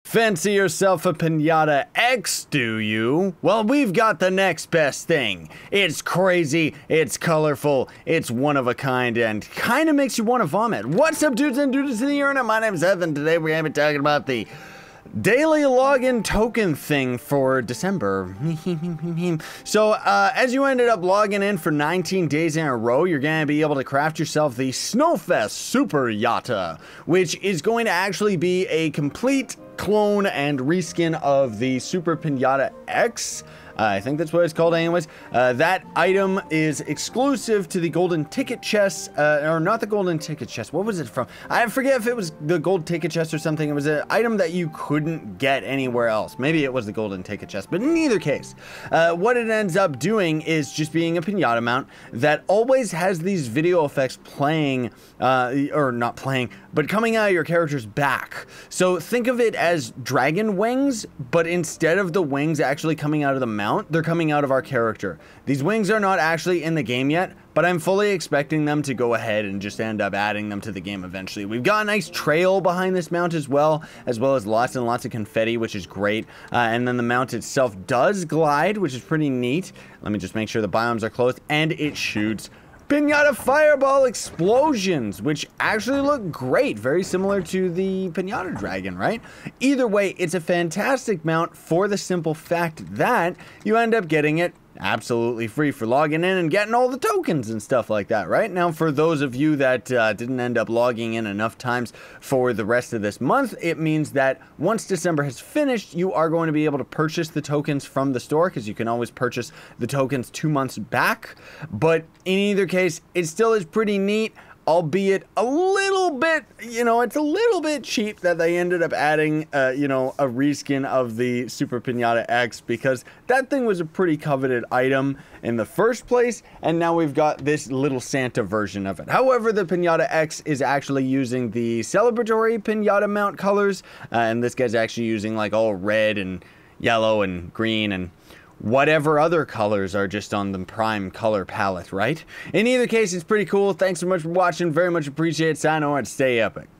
Fancy yourself a pinata X, do you? Well, we've got the next best thing. It's crazy, it's colorful, it's one of a kind, and kind of makes you want to vomit. What's up, dudes and dudes in the internet? My name is Evan. Today we're going to be talking about the daily login token thing for December. So, as you ended up logging in for 19 days in a row, you're going to be able to craft yourself the Snowfest Superyata, which is going to actually be a complete clone and reskin of the Super Pinata X. I think that's what it's called anyways. That item is exclusive to the golden ticket chest, or not the golden ticket chest. What was it from? I forget if it was the gold ticket chest or something. It was an item that you couldn't get anywhere else. Maybe it was the golden ticket chest, but in either case, what it ends up doing is just being a pinata mount that always has these video effects playing, or not playing, but coming out of your character's back. So think of it as dragon wings, but instead of the wings actually coming out of the mount, they're coming out of our character. These wings are not actually in the game yet, but I'm fully expecting them to go ahead and just end up adding them to the game eventually. We've got a nice trail behind this mount as well as lots and lots of confetti, which is great. And then the mount itself does glide, which is pretty neat. Let me just make sure the biomes are closed, and it shoots pinata fireball explosions, which actually look great, very similar to the pinata dragon, right? Either way, it's a fantastic mount for the simple fact that you end up getting it absolutely free for logging in and getting all the tokens and stuff like that, right? Now, for those of you that didn't end up logging in enough times for the rest of this month, it means that once December has finished, you are going to be able to purchase the tokens from the store, because you can always purchase the tokens 2 months back. But in either case, it still is pretty neat, albeit a little bit, it's a little bit cheap that they ended up adding, a reskin of the Super Pinata X, because that thing was a pretty coveted item in the first place, and now we've got this little Santa version of it. However, the Pinata X is actually using the celebratory Pinata mount colors, and this guy's actually using like all red and yellow and green and whatever other colors are just on the prime color palette, right? In either case, it's pretty cool. Thanks so much for watching. Very much appreciate it. Sign on and stay epic.